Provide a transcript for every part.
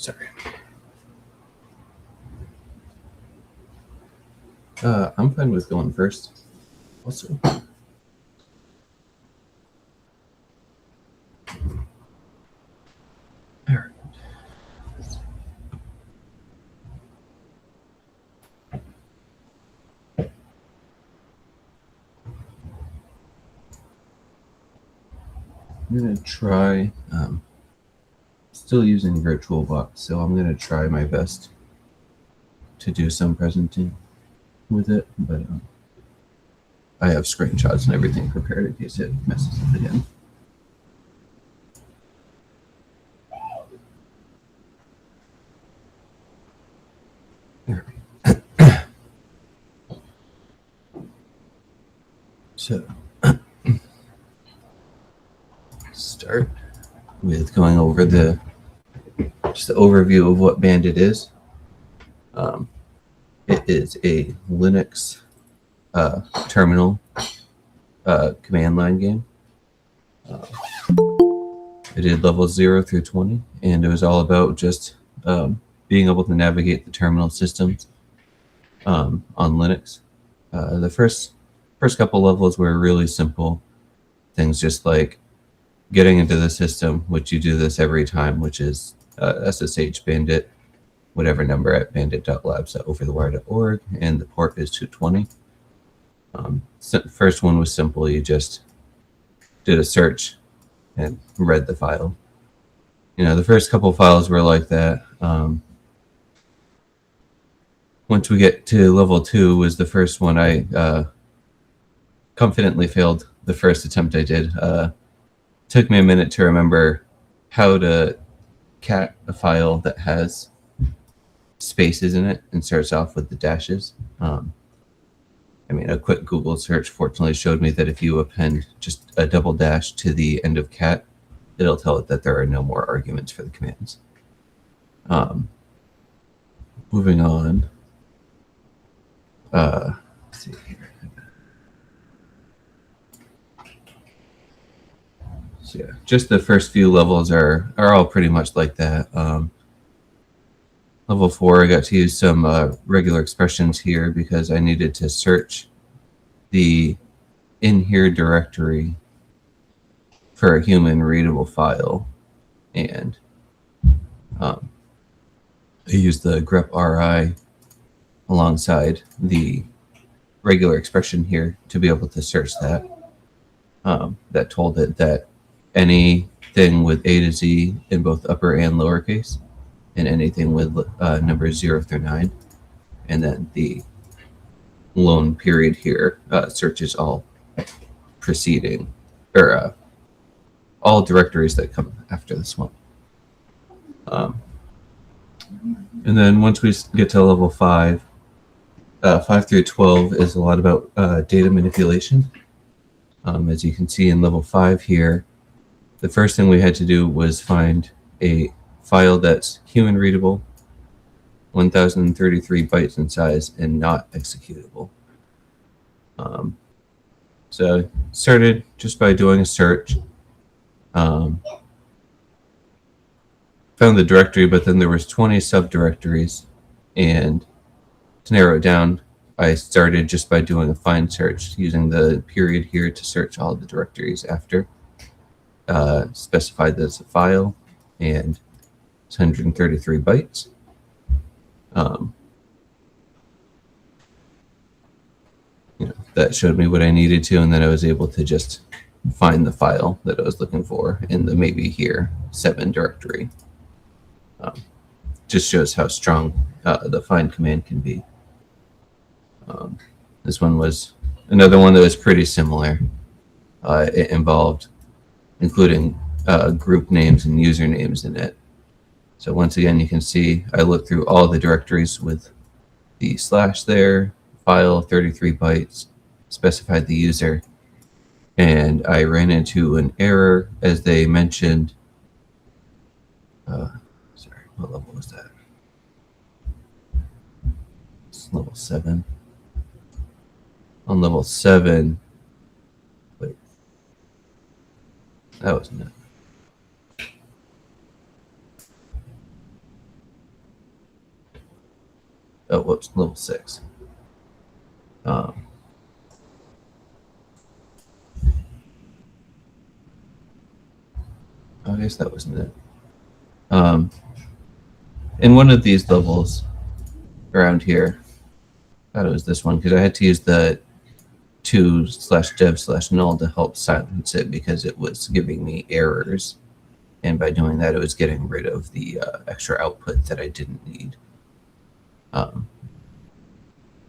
Sorry. I'm fine with going first. Also. All right. I'm going to try, still using VirtualBox, so I'm going to try my best to do some presenting with it, but I have screenshots and everything prepared in case it messes up again. So, start with going over just the overview of what Bandit is. It is a Linux terminal command line game. I did levels 0 through 20, and it was all about just being able to navigate the terminal systems on Linux. The first couple levels were really simple things, just like getting into the system, which you do this every time, which is SSH bandit, whatever number at bandit.labs.overthewire.org, and the port is 220. So the first one was simple. You just did a search and read the file. You know, the first couple files were like that. Once we get to level 2 was the first one I confidently failed the first attempt I did. Took me a minute to remember how to cat a file that has spaces in it and starts off with the dashes. I mean, a quick Google search fortunately showed me that if you append just a double dash to the end of cat, it'll tell it that there are no more arguments for the commands. Moving on. Let's see here. So yeah, just the first few levels are all pretty much like that. Level 4, I got to use some regular expressions here because I needed to search the in here directory for a human readable file, and I used the grep RI alongside the regular expression here to be able to search that. That told it that anything with A to Z in both upper and lowercase, and anything with numbers 0 through 9, and then the lone period here searches all preceding, or all directories that come after this one. And then once we get to level 5, 5 through 12 is a lot about data manipulation. As you can see in level 5 here, the first thing we had to do was find a file that's human readable, 1033 bytes in size, and not executable. So started just by doing a search. Found the directory, but then there was 20 subdirectories, and to narrow it down, I started just by doing a find search using the period here to search all the directories after. Specified that it's a file, and it's 133 bytes. That showed me what I needed to, and then I was able to just find the file that I was looking for in the maybe here 7 directory. Just shows how strong the find command can be. This one was another one that was pretty similar. It involved including group names and usernames in it. So once again, you can see I looked through all the directories with the slash there, file 33 bytes, specified the user, and I ran into an error as they mentioned. Sorry, what level was that? It's level 7. On level 7, wait, that wasn't it. Oh, whoops, level 6. I guess that wasn't it. In one of these levels around here, I thought it was this one because I had to use the to/dev/null to help silence it because it was giving me errors. And by doing that, it was getting rid of the extra output that I didn't need.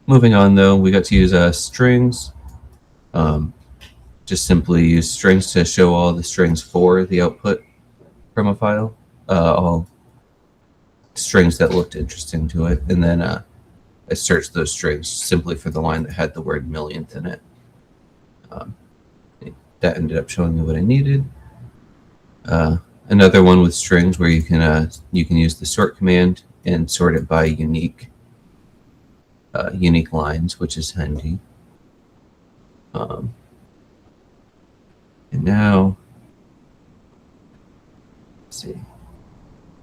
Moving on, though, we got to use strings. Just simply use strings to show all the strings for the output from a file, all strings that looked interesting to it. And then I searched those strings simply for the line that had the word millionth in it. That ended up showing me what I needed. Another one with strings where you can use the sort command and sort it by unique lines, which is handy. And now, let's see.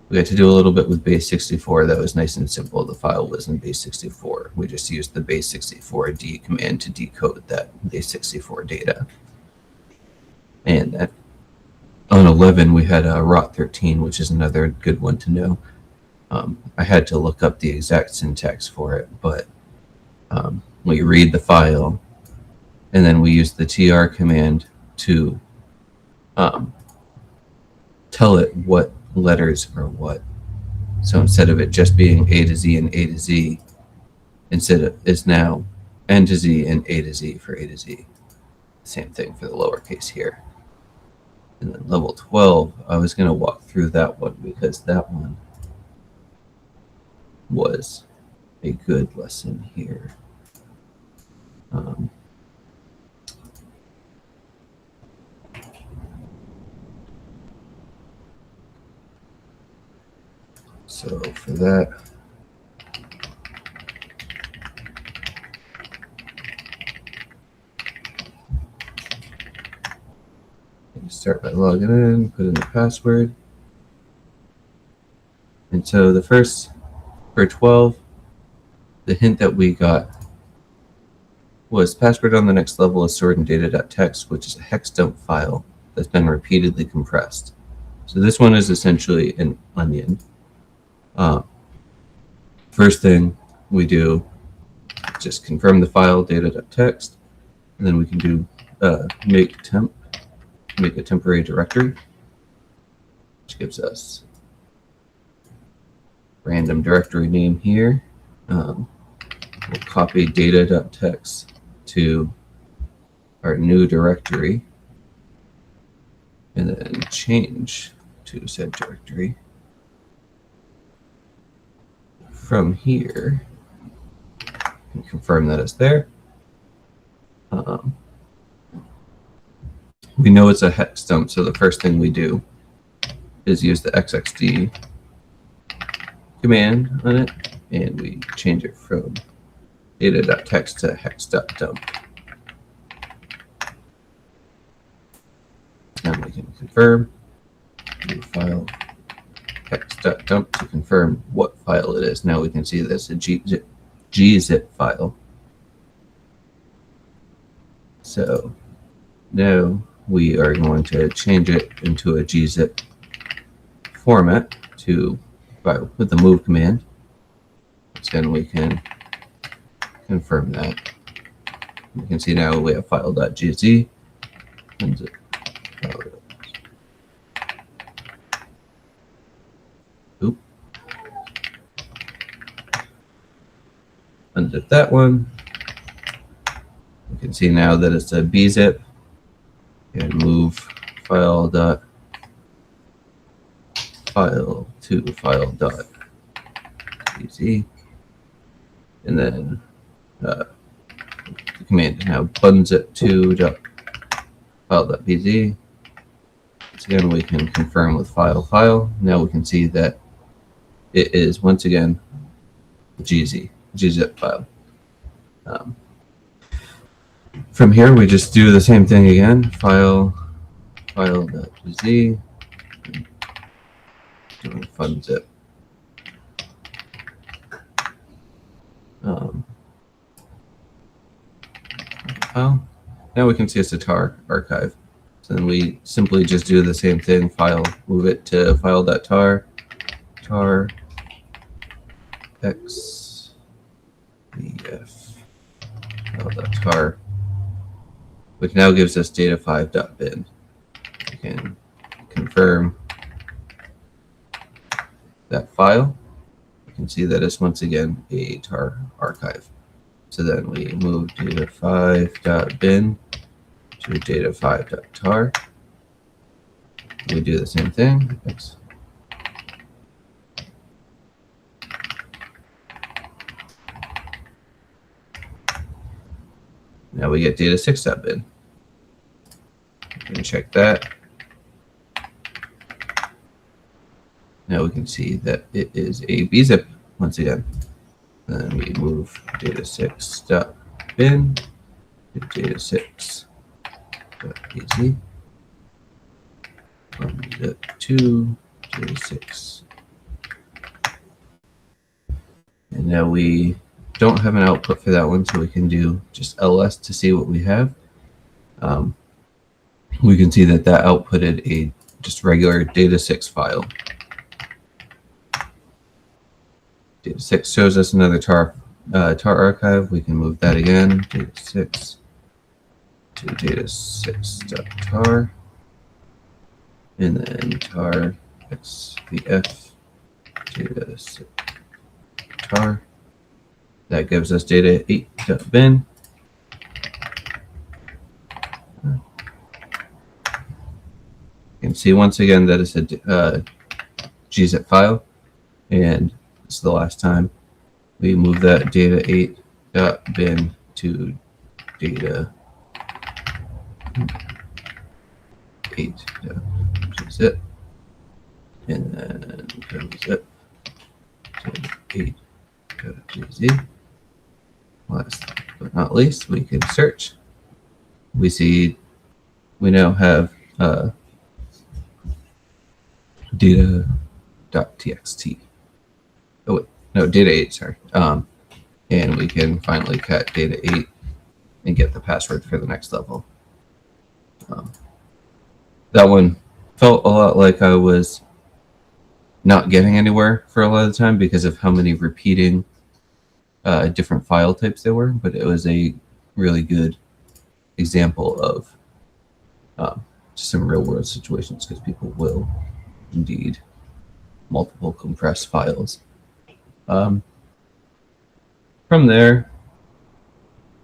We got to do a little bit with base64. That was nice and simple. The file was in base64. We just used the base64d command to decode that base64 data. And on 11, we had rot13, which is another good one to know. I had to look up the exact syntax for it, but we read the file, and then we use the tr command to tell it what letters are what. So instead of it just being A to Z and A to Z, it's now N to Z and A to Z for A to Z. Same thing for the lowercase here. And then level 12, I was going to walk through that one because that one was a good lesson here. So for that, you start by logging in, put in the password. And so the first, for 12, the hint that we got was password on the next level is stored in data.txt, which is a hex dump file that's been repeatedly compressed. So this one is essentially an onion. First thing we do, just confirm the file data.txt, and then we can do make temp, make a temporary directory, which gives us random directory name here. We'll copy data.txt to our new directory, and then change to said directory. From here, and confirm that it's there. We know it's a hex dump, so the first thing we do is use the xxd command on it, and we change it from data.txt to hex.dump. And we can confirm new file hex.dump to confirm what file it is. Now we can see that's a gzip file. So now we are going to change it into a gzip format with the move command. Then we can confirm that. You can see now we have file.gz. Unzip that one. You can see now that it's a bzip, and move file to file.gz, and then the command is now bunzip to file.bz. So again, we can confirm with file. Now we can see that it is once again gzip file. From here, we just do the same thing again. File.gz, doing funzip. now we can see it's a tar archive. So then we simply just do the same thing, file, move it to file.tar, tar, x, vf, file.tar, which now gives us data5.bin. We can confirm that file. You can see that it's once again a tar archive. So then we move data5.bin to data5.tar. We do the same thing. Oops. Now we get data6.bin. We can check that. Now we can see that it is a bzip once again. Then we move data6.bin to data6.bz. To data6. And now we don't have an output for that one, so we can do just ls to see what we have. We can see that outputted a just regular data6 file. Data6 shows us another tar archive. We can move that again, data6 to data6.tar, and then tar xvf data6.tar. That gives us data8.bin. You can see once again that it's a gzip file, and this is the last time we move that data8.bin to data8.gzip, and then gzip to 8.gz. Last but not least, we can search. We see we now have data.txt. Oh wait, no, data8, sorry. And we can finally cat data8 and get the password for the next level. That one felt a lot like I was not getting anywhere for a lot of the time because of how many repeating different file types there were, but it was a really good example of some real world situations, because people will indeed multiple compressed files. From there,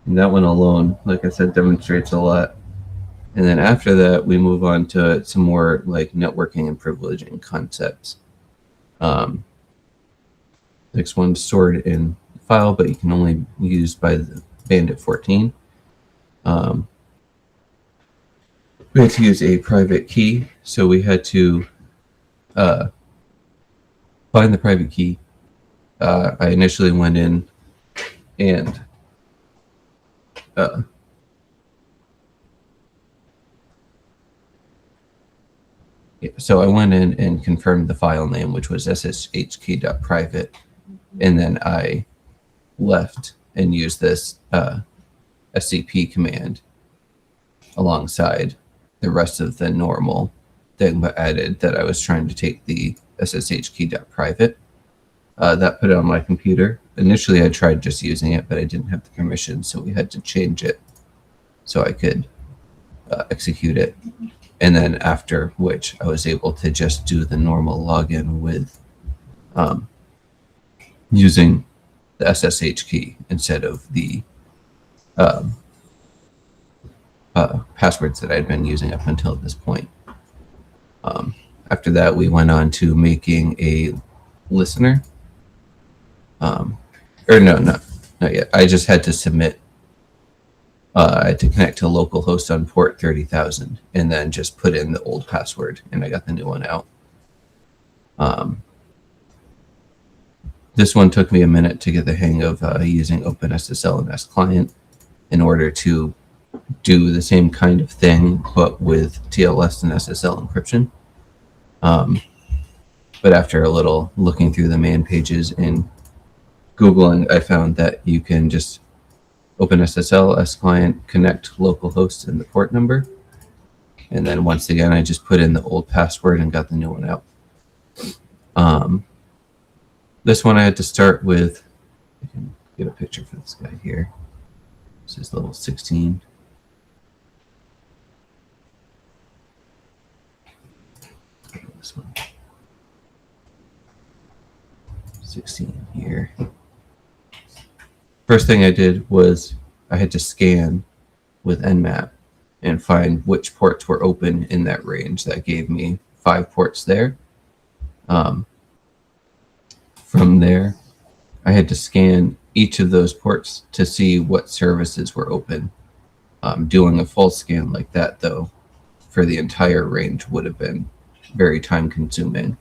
and that one alone, like I said, demonstrates a lot. And then after that, we move on to some more like networking and privileging concepts. Next one's stored in file, but you can only be used by the Bandit 14. We had to use a private key, so we had to find the private key. I initially went in and so I went in and confirmed the file name, which was sshkey.private, and then I left and used this scp command alongside the rest of the normal thing, but added that I was trying to take the sshkey.private. That put it on my computer. Initially, I tried just using it, but I didn't have the permission, so we had to change it so I could execute it. And then after which, I was able to just do the normal login with using the SSH key instead of the passwords that I'd been using up until this point. After that, we went on to making a listener. Or no, not yet. I just had to submit. I had to connect to localhost on port 30,000 and then just put in the old password, and I got the new one out. This one took me a minute to get the hang of using OpenSSL and S-Client in order to do the same kind of thing, but with TLS and SSL encryption. But after a little looking through the man pages and Googling, I found that you can just OpenSSL, S-client, connect localhost and the port number. And then once again, I just put in the old password and got the new one out. This one I had to start with, I can get a picture for this guy here. This is level 16. This one. 16 here. First thing I did was I had to scan with Nmap and find which ports were open in that range. That gave me 5 ports there. From there, I had to scan each of those ports to see what services were open. Doing a full scan like that, though, for the entire range would have been very time consuming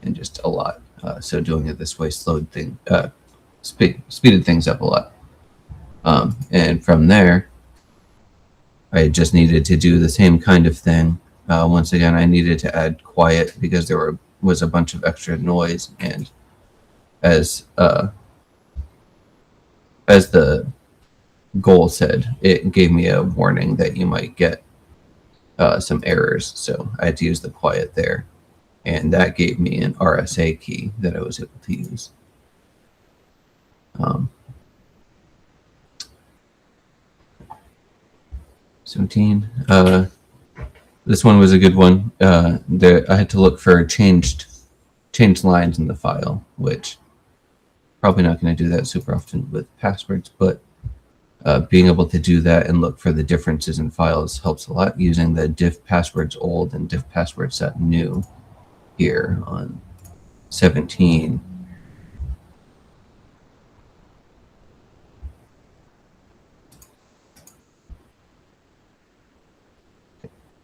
and just a lot. So doing it this way speeded things up a lot. And from there, I just needed to do the same kind of thing. Once again, I needed to add quiet because there was a bunch of extra noise, and as the goal said, it gave me a warning that you might get some errors. So I had to use the quiet there, and that gave me an RSA key that I was able to use. 17. This one was a good one. I had to look for changed lines in the file, which probably not going to do that super often with passwords, but being able to do that and look for the differences in files helps a lot, using the diff passwords old and diff password set new here on 17.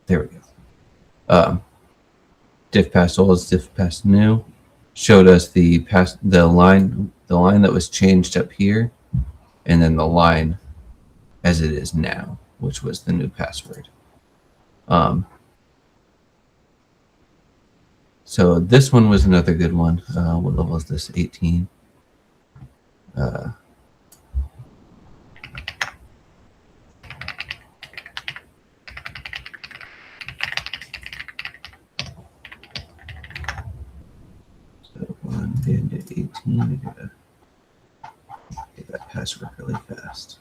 There we go. Diff pass old is diff pass new. Showed us the line that was changed up here, and then the line as it is now, which was the new password. So this one was another good one. What level is this? 18. Bandit 18. I gotta get that password really fast.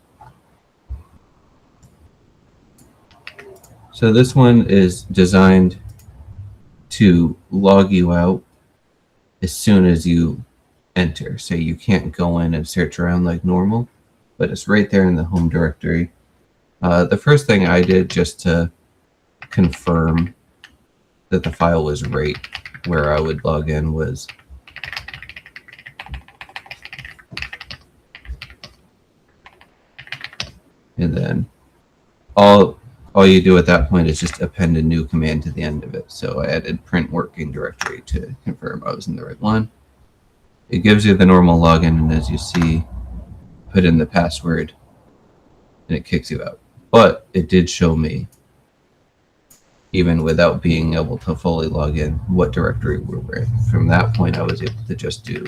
So this one is designed to log you out as soon as you enter. So you can't go in and search around like normal, but it's right there in the home directory. The first thing I did just to confirm that the file was right where I would log in was and then all you do at that point is just append a new command to the end of it. So I added print working directory to confirm I was in the right one. It gives you the normal login, and as you see, put in the password and it kicks you out. But it did show me, even without being able to fully log in, what directory we were in. From that point, I was able to just do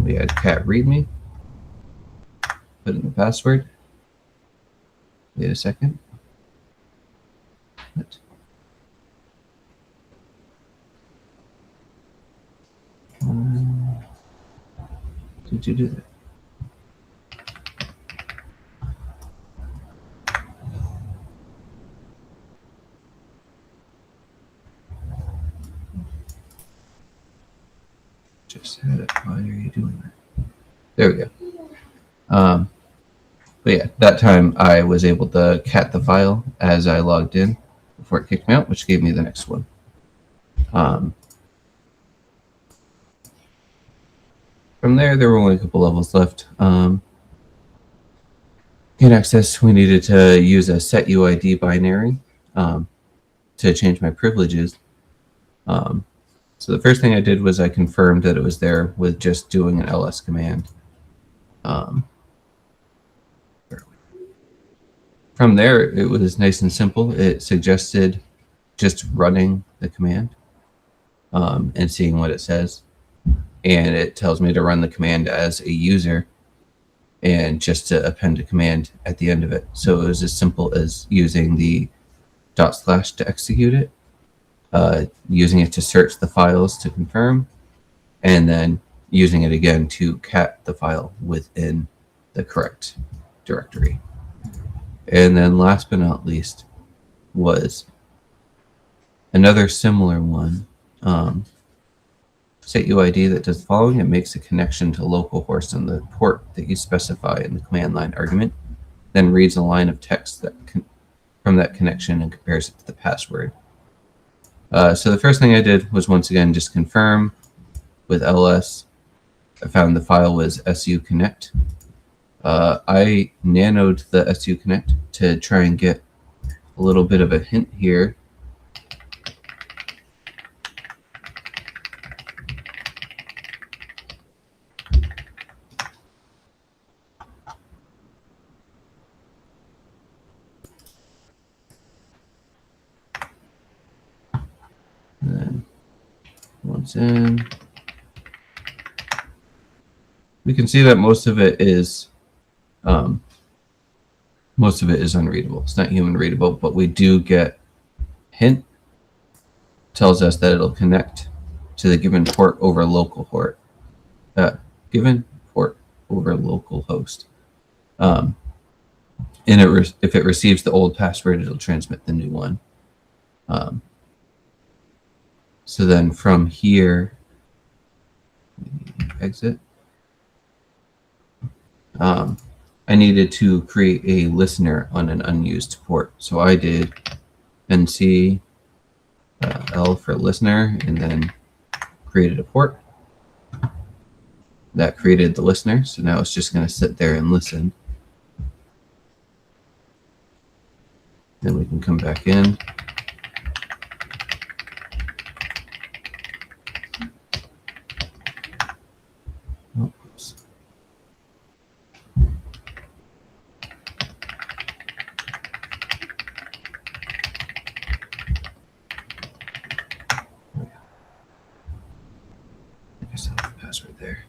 we had cat readme, put in the password. Wait a second. What? Did you do that? Just had it. Why are you doing that? There we go. But yeah, that time I was able to cat the file as I logged in before it kicked me out, which gave me the next one. From there were only a couple levels left. In access, we needed to use a setuid binary to change my privileges. So the first thing I did was I confirmed that it was there with just doing an ls command. From there, it was nice and simple. It suggested just running the command and seeing what it says. And it tells me to run the command as a user and just to append a command at the end of it. So it was as simple as using the / to execute it, using it to search the files to confirm, and then using it again to cat the file within the correct directory. And then last but not least was another similar one, set UID, that does the following. It makes a connection to localhost on the port that you specify in the command line argument, then reads a line of text that from that connection and compares it to the password. So the first thing I did was once again just confirm with ls. I found the file was suconnect. I nanoed the suconnect to try and get a little bit of a hint here. And then once in, we can see that most of it is unreadable. It's not human readable, but we do get hint. Tells us that it'll connect to the given port over local port. Given port over local host. And if it receives the old password, it'll transmit the new one. So then from here, exit. I needed to create a listener on an unused port. So I did nc L for listener, and then created a port. That created the listener. So now it's just going to sit there and listen. Then we can come back in. Oops. I guess I have the password there.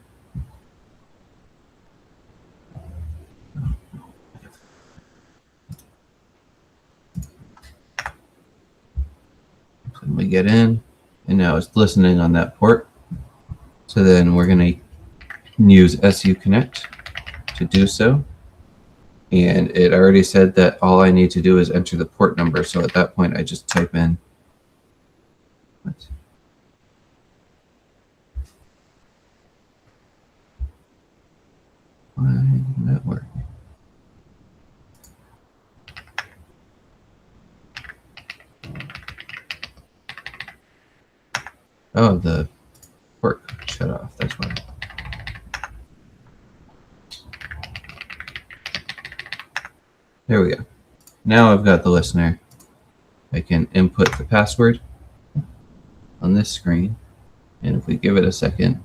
We get in, and now it's listening on that port. So then we're going to use suconnect to do so. And it already said that all I need to do is enter the port number. So at that point, I just type in. Why didn't that work? Oh, the port shut off. That's why. There we go. Now I've got the listener. I can input the password on this screen. And if we give it a second,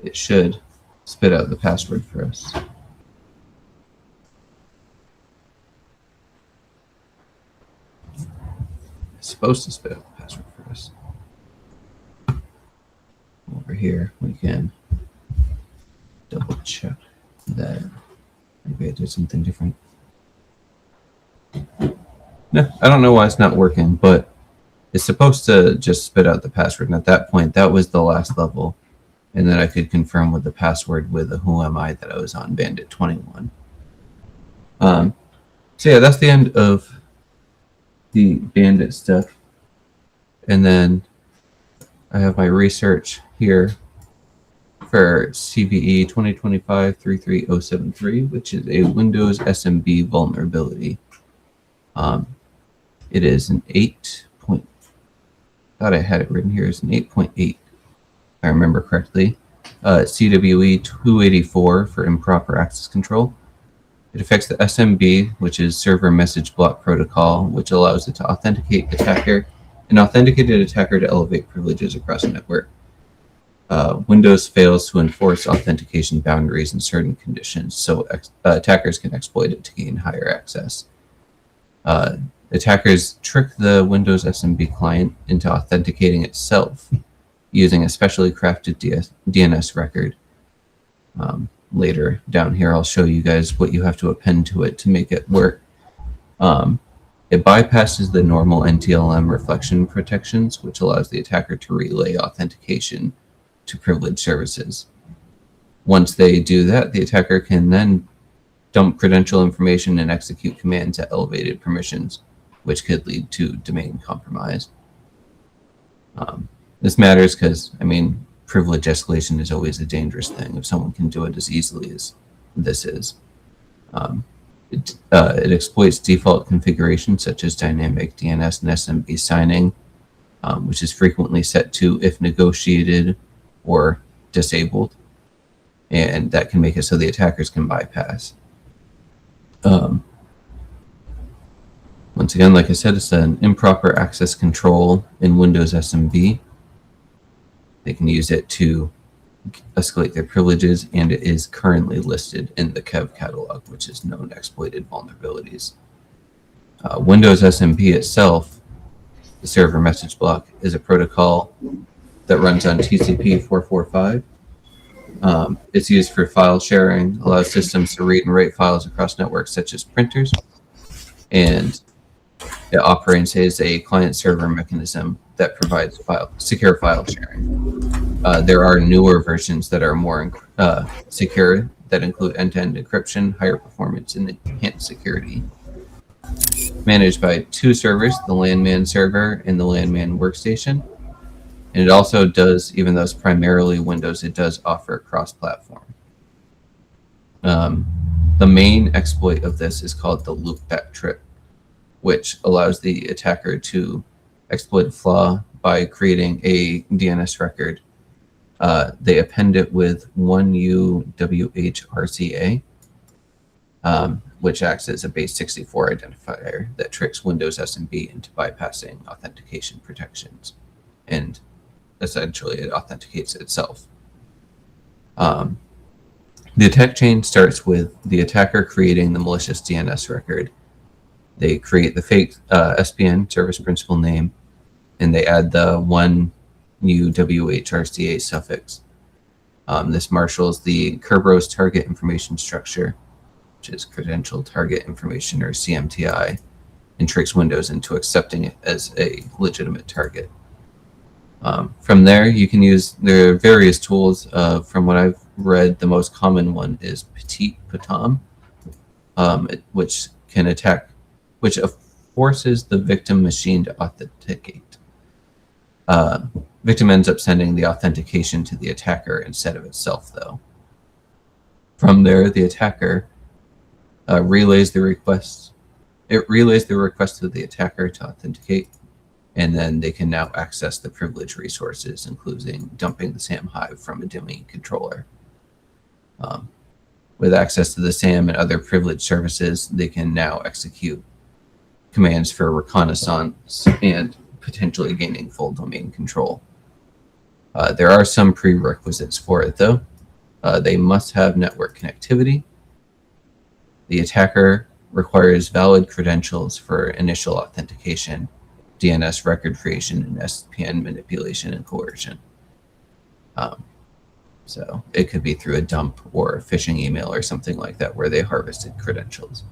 it should spit out the password for us. It's supposed to spit out the password for us. Over here, we can double check that. Maybe I did something different. No, I don't know why it's not working, but it's supposed to just spit out the password. And at that point, that was the last level. And then I could confirm with the password with the who am I that I was on Bandit 21. So yeah, that's the end of the Bandit stuff. And then I have my research here for CVE 2025-33073, which is a Windows SMB vulnerability. It is an 8. Thought I had it written here as an 8.8, if I remember correctly. CWE 284 for improper access control. It affects the SMB, which is Server Message Block Protocol, which allows it to authenticate an authenticated attacker to elevate privileges across a network. Windows fails to enforce authentication boundaries in certain conditions, so attackers can exploit it to gain higher access. Attackers trick the Windows SMB client into authenticating itself using a specially crafted DNS record. Later down here, I'll show you guys what you have to append to it to make it work. It bypasses the normal NTLM reflection protections, which allows the attacker to relay authentication to privileged services. Once they do that, the attacker can then dump credential information and execute commands at elevated permissions, which could lead to domain compromise. This matters because, privilege escalation is always a dangerous thing if someone can do it as easily as this is. It exploits default configurations such as dynamic DNS and SMB signing, which is frequently set to if negotiated or disabled, and that can make it so the attackers can bypass. Once again, like I said, it's an improper access control in Windows SMB. They can use it to escalate their privileges, and it is currently listed in the KEV catalog, which is known exploited vulnerabilities. Windows SMB itself, the server message block, is a protocol that runs on TCP 445. It's used for file sharing, allows systems to read and write files across networks such as printers, and it operates as a client-server mechanism that provides secure file sharing. There are newer versions that are more secure, that include end-to-end encryption, higher performance, and enhanced security. Managed by two servers, the Landman server and the Landman workstation. And it also does, even though it's primarily Windows, it does offer cross-platform. The main exploit of this is called the loopback trip, which allows the attacker to exploit a flaw by creating a DNS record. They append it with 1UWHRCA, which acts as a base64 identifier that tricks Windows SMB into bypassing authentication protections, and essentially it authenticates itself. The attack chain starts with the attacker creating the malicious DNS record. They create the fake SPN, service principal name, and they add the 1UWHRCA suffix. This marshals the Kerberos target information structure, which is credential target information, or CMTI, and tricks Windows into accepting it as a legitimate target. From there, you can use, there are various tools. From what I've read, the most common one is Petit Patam, which forces the victim machine to authenticate. Victim ends up sending the authentication to the attacker instead of itself, though. From there, the attacker relays the request. It relays the request to the attacker to authenticate, and then they can now access the privilege resources, including dumping the SAM hive from a domain controller. With access to the SAM and other privileged services, they can now execute commands for reconnaissance and potentially gaining full domain control. There are some prerequisites for it, though. They must have network connectivity. The attacker requires valid credentials for initial authentication, DNS record creation, and SPN manipulation and coercion. So it could be through a dump or a phishing email or something like that where they harvested credentials.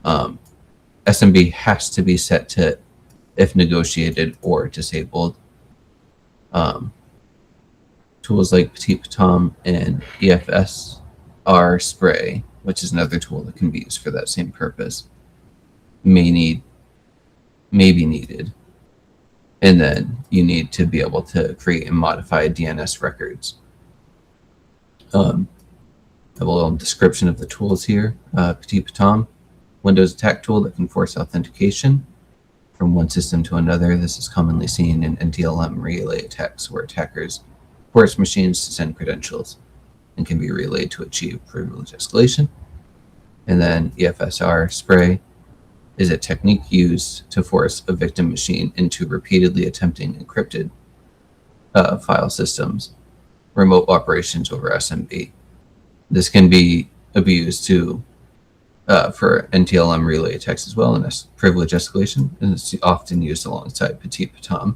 SMB has to be set to if negotiated or disabled. Tools like Petit Patam and EFSR spray, which is another tool that can be used for that same purpose, may be needed. And then you need to be able to create and modify DNS records. I have a little description of the tools here. Petit Patam, Windows attack tool that can force authentication from one system to another. This is commonly seen in NTLM relay attacks, where attackers force machines to send credentials and can be relayed to achieve privilege escalation. And then EFSR spray is a technique used to force a victim machine into repeatedly attempting encrypted file systems, remote operations over SMB. This can be abused to for NTLM relay attacks as well, and privilege escalation, and it's often used alongside Petit Patam.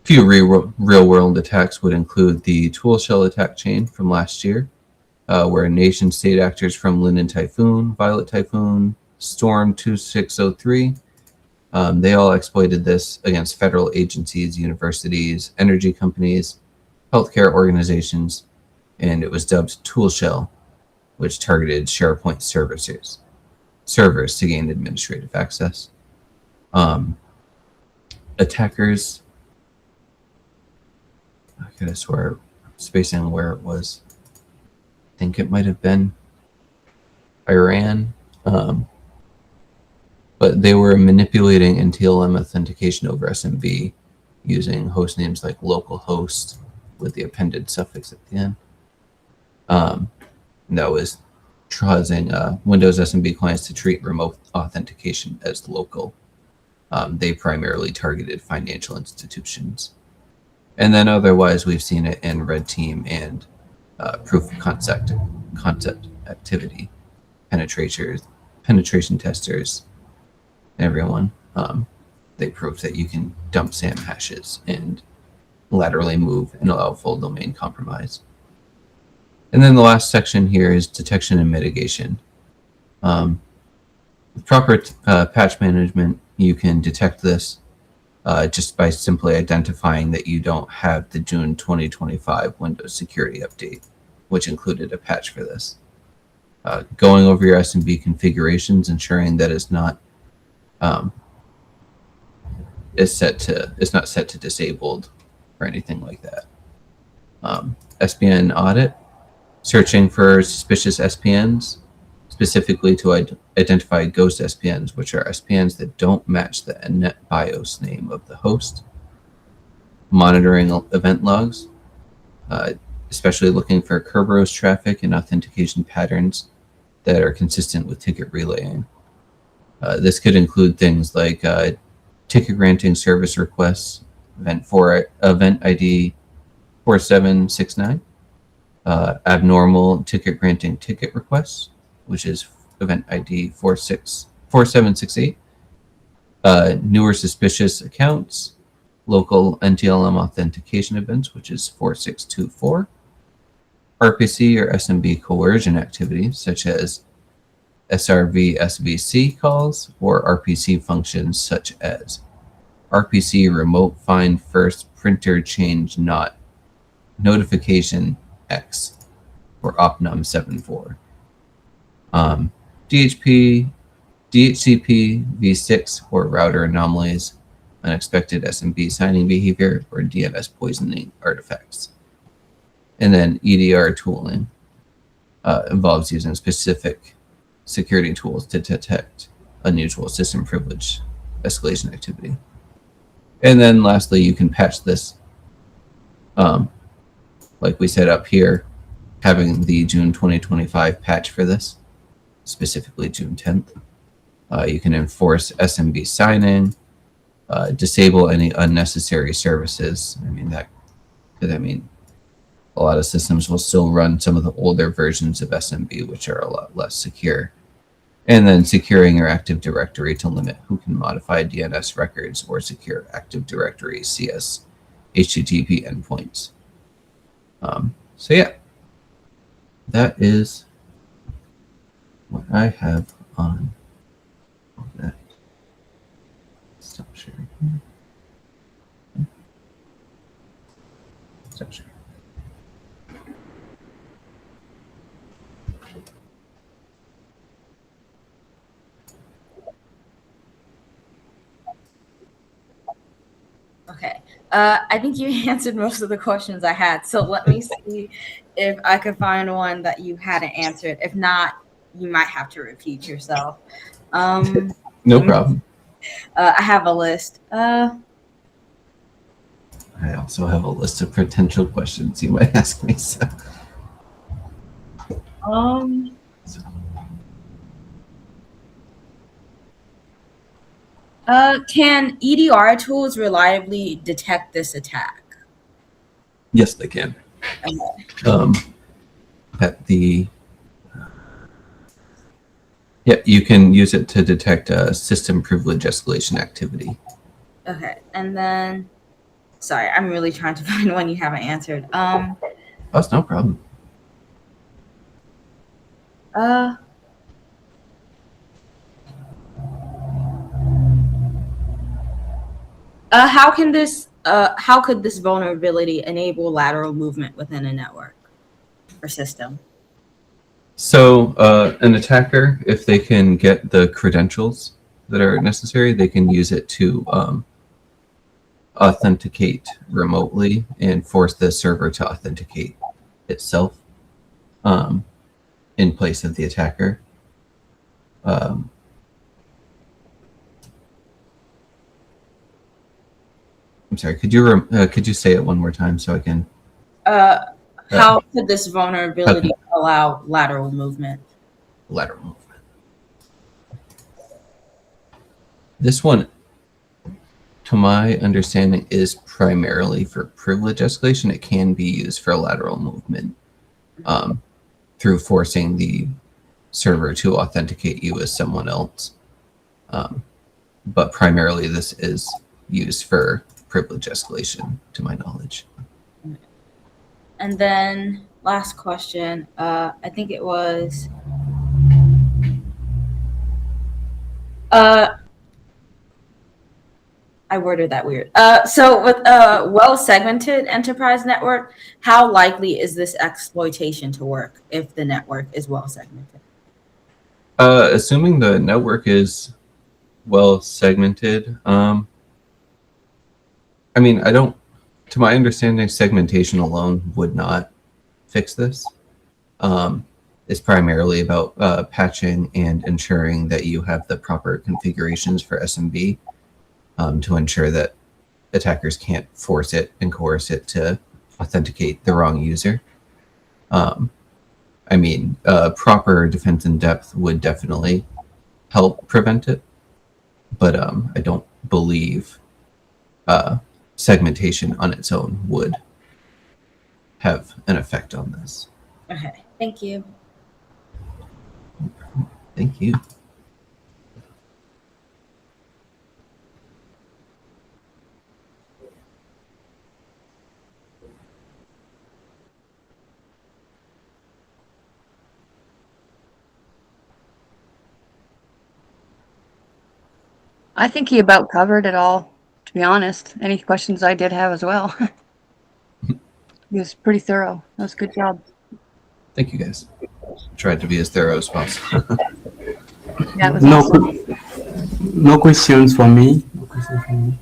Few real-world attacks would include the tool shell attack chain from last year, where nation-state actors from Linden Typhoon, Violet Typhoon, Storm 2603, they all exploited this against federal agencies, universities, energy companies, healthcare organizations, and it was dubbed Tool Shell, which targeted SharePoint servers to gain administrative access. Attackers, I could have swore spacing where it was. I think it might have been Iran, but they were manipulating NTLM authentication over SMB using host names like localhost with the appended suffix at the end. That was causing Windows SMB clients to treat remote authentication as local. They primarily targeted financial institutions. And then otherwise, we've seen it in red team and proof of concept activity, penetration testers, everyone. They proved that you can dump SAM hashes and laterally move and allow full domain compromise. And then the last section here is detection and mitigation. With proper patch management, you can detect this just by simply identifying that you don't have the June 2025 Windows security update, which included a patch for this. Going over your SMB configurations, ensuring that it's not not set to disabled or anything like that. SPN audit, searching for suspicious SPNs, specifically to identify ghost SPNs, which are SPNs that don't match the NetBIOS name of the host. Monitoring event logs, especially looking for Kerberos traffic and authentication patterns that are consistent with ticket relaying. This could include things like ticket granting service requests, event ID 4769, abnormal ticket granting ticket requests, which is event ID 4768, newer suspicious accounts, local NTLM authentication events, which is 4624, RPC or SMB coercion activities, such as SRV SVC calls or RPC functions such as RPC remote find first printer change not notification X or opnum 74. DHCP v6 or router anomalies, unexpected SMB signing behavior, or DNS poisoning artifacts. And then EDR tooling involves using specific security tools to detect unusual system privilege escalation activity. And then lastly, you can patch this, like we set up here, having the June 2025 patch for this, specifically June 10th. You can enforce SMB signing, disable any unnecessary services. A lot of systems will still run some of the older versions of SMB, which are a lot less secure. And then securing your Active Directory to limit who can modify DNS records or secure Active Directory CS HTTP endpoints. So yeah, that is what I have on that. Stop sharing. Stop sharing. Okay. I think you answered most of the questions I had. So let me see if I could find one that you hadn't answered. If not, you might have to repeat yourself. No problem. I have a list. I also have a list of potential questions you might ask me. So. Can EDR tools reliably detect this attack? Yes, they can. Okay. At the Yeah, you can use it to detect system privilege escalation activity. Okay, and then, sorry, I'm really trying to find one you haven't answered. That's no problem. How could this vulnerability enable lateral movement within a network or system? So an attacker, if they can get the credentials that are necessary, they can use it to authenticate remotely and force the server to authenticate itself in place of the attacker. I'm sorry. Could you say it one more time so I can? How could this vulnerability allow lateral movement? Lateral movement. This one, to my understanding, is primarily for privilege escalation. It can be used for lateral movement through forcing the server to authenticate you as someone else. But primarily, this is used for privilege escalation, to my knowledge. And then last question, I think it was, I worded that weird. So with a well-segmented enterprise network, how likely is this exploitation to work if the network is well-segmented? Assuming the network is well segmented, I mean, to my understanding, segmentation alone would not fix this. It's primarily about patching and ensuring that you have the proper configurations for SMB to ensure that attackers can't force it and coerce it to authenticate the wrong user. I mean, proper defense in depth would definitely help prevent it, but I don't believe segmentation on its own would have an effect on this. Okay, thank you. Thank you. I think he about covered it all, to be honest. Any questions I did have as well. He was pretty thorough. That was a good job. Thank you, guys. Tried to be as thorough as possible. Yeah, it was No, awesome. no questions for me. No questions for me.